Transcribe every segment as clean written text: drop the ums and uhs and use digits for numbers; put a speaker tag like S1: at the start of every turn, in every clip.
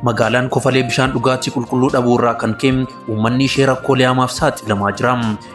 S1: magaalaan kofalee bishaan dhugaatii qulqulluu dhabuu irraa kan ka'e uummanni ishee rakkoolee hamaaf saaxilamaa jira.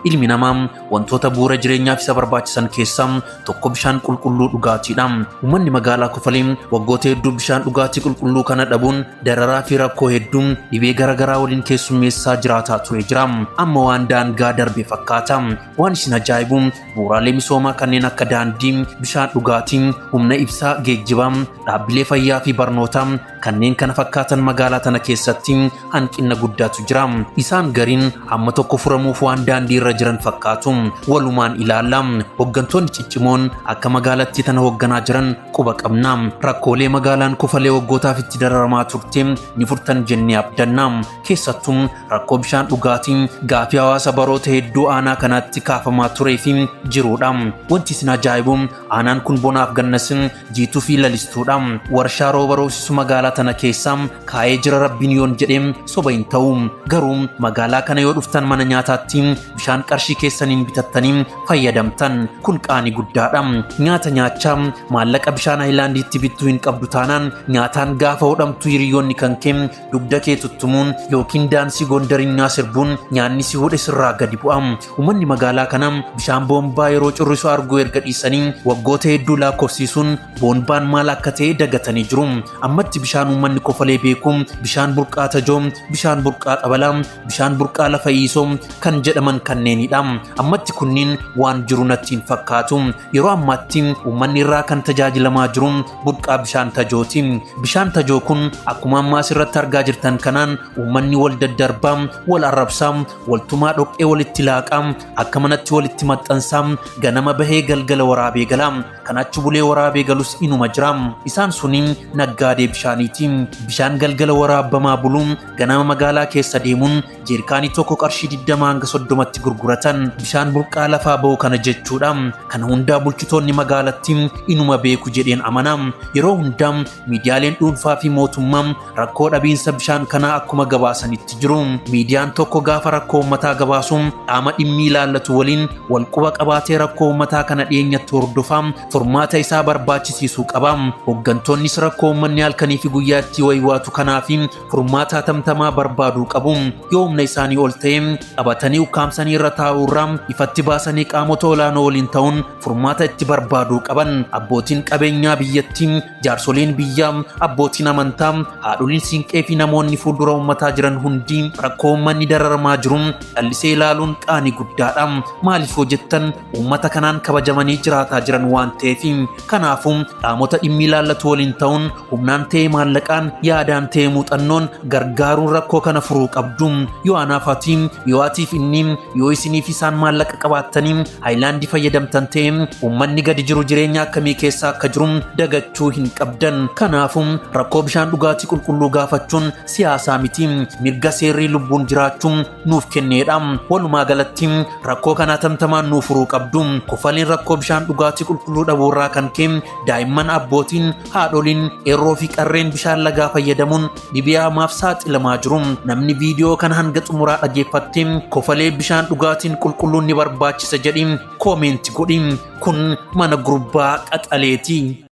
S1: Ilmi namaa wantoota bu'uura jireenyaaf isa barbaachisan keessaa tokko bishaan qulqulluu dhugaatiidha. Uummanni magaalaa kofalee waggoota hedduu bishaan dhugaatii qulqulluu kana dhabuun dararaa fi rakkoo hedduu dhibee garaagaraa waliin keessummeessaa jiraataa ture jira. Amma waan daangaa darbe fakkaata. Waan isin ajaa'ibu bu'uuraalee misoomaa kanneen akka daandii, bishaan dhugaatii, humna ibsaa, geejjibaa, dhaabbilee fayyaa fi barnootaa kanneen kana fakkaatan magaalaa tana keessatti hanqina guddaatu jira. Isaan gariin amma tokko furamuuf waan daandii irra jiran fakkaatu. Walumaan ilaalla. Hoggantoonni ciccimoon akka magaalattii tana hogganaa jiran quba qabna. Rakkoolee magaalaan kofalee waggootaaf itti dararamaa turte ni furtan jennee abdanna. Keessattuu rakkoo bishaan dhugaatii gaafii hawaasa baroota hedduu aanaa kanatti kaafamaa turee fi jirudha. Wanti isin ajaa'ibu aanaan kun bonaaf gannasin jiituu fi lalistuudha. Warshaa rooba roobsisu magaalaa tana keessa kaa'ee jira rabbiin yoon jedhee soba hin ta'u. Garuu magaalaa kana yoo dhuftan mana nyaataatti bishaan qarshii keessaniin bitattanii fayyadamtan kun qaanii guddaadha. Nyaata nyaachaa maallaqa bishaan haayilaandiitti bittuu hin qabdu taanaan nyaataan gaafa hodhamtu hiriyoonni kan kee dugda kee tuttumuun yookiin daansii gondarinnaa sirbuun nyaanni si hudhe sirraa gadi bu'a. Uummanni magaalaa kana bishaan boombaa yeroo currisu arguu erga dhiisanii waggoota hedduu lakkoofsiisuun boombaan maal akka ta'e dagatanii jiru. Ammatti bishaan uummanni kofalee beeku bishaan burqaa tajoo, bishaan burqaa qabalaa, bishaan burqaa lafa hiisoo kan jedhaman kanneenidha. Ammatti kunniin waan jiru natti hin fakkaatu. Yeroo ammaatti uummanni irraa kan tajaajilamaa jiru burqaa bishaan tajooti. Bishaan tajoo kun akkuma ammaa asirratti argaa jirtan kanaan uummanni wal daddarbaa, wal arrabsaa, waltumaa dhoqqee walitti laaqaa, akka manatti walitti maxxansaa, ganama bahee galgala waraabee gala. Kan achi bulee waraabee galus inuma jira. Isaan suni naggaadee bishaaniiti. Bishaan galgala waraabamaa buluun ganama magaalaa keessa deemuun jeerkaanii tokko qarshii 20 hanga 30tti gurguratan. Bishaan burqaa lafaa ba'u kana jechuudha. Kana hundaa bulchitoonni magaalattii inuma beeku jedheen amana. Yeroo hundaa miidiyaaleen dhuunfaa fi mootummaa rakkoo dhabiinsa bishaan kanaa akkuma gabaasanitti jiru. Miidiyaan tokko gaafa rakkoo uummataa gabaasu qaama dhimmi ilaallatu waliin wal quba qabaatee rakkoo uummataa kana dhiyeenyatti hordofaa furmaata isaa barbaachisiisuu qaba. Hoggantoonnis rakkoo uummanni halkanii fi guyyaatti waywaatu kanaaf furmaata tamtamaa barbaaduu qabu. Yoo humna isaanii ol ta'e qabatanii ukkaamsanii irra taa'uurraa ifatti baasanii qaamota olaanoo waliin ta'uun furmaata itti barbaaduu qaban. Abbootiin qabeenyaa biyyattii, jaarsoliin biyyaa, abbootiin amantaa, haadholiin siinqee fi namoonni fuuldura uummataa jiran hundi rakkoo uummanni dararamaa jiru callisee ilaaluun qaanii guddaadha. Maaliif hojjettan uummata kanaan kabajamanii jiraataa jiran waan ta'eef. Kanaafuu qaamota dhimmi ilaallatu waliin ta'uun humnaan ta'e maallaqaan yaadaan ta'e muuxannoon gargaaruun rakkoo kana furuu qabdu. Yoo anaaf ati, yoo atiif inni, yoo isiniif isaan maallaqa qabaattanii haayilaandii fayyadamtan ta'e uummanni gadi jiru jireenya akkamii keessa akka jiru dagachuu hin qabdan. Kanaafuu rakkoo bishaan dhugaatii qulqulluu gaafachuun siyaasaa miti, mirga seerrii lubbuun jiraachuun nuuf kenneedha. Walumaa galatti rakkoo kana tamtamaan nuuf furuu qabdu. Kofaleen rakkoo bishaan dhugaatii qulqulluu dhabuu irraa kan ka'e daa'imman, abbootiin, haadholiin, eerroo fi qarreen bishaan lagaa fayyadamuun dhibee hamaaf saaxilamaa jiru. Namni viidiyoo kana hanga xumuraa dhageeffattee kofalee bishaan dhugaatiin qulqulluun ni barbaachisa jedhi koomeenti godhi. Kun mana gurbaa qaxaleeti.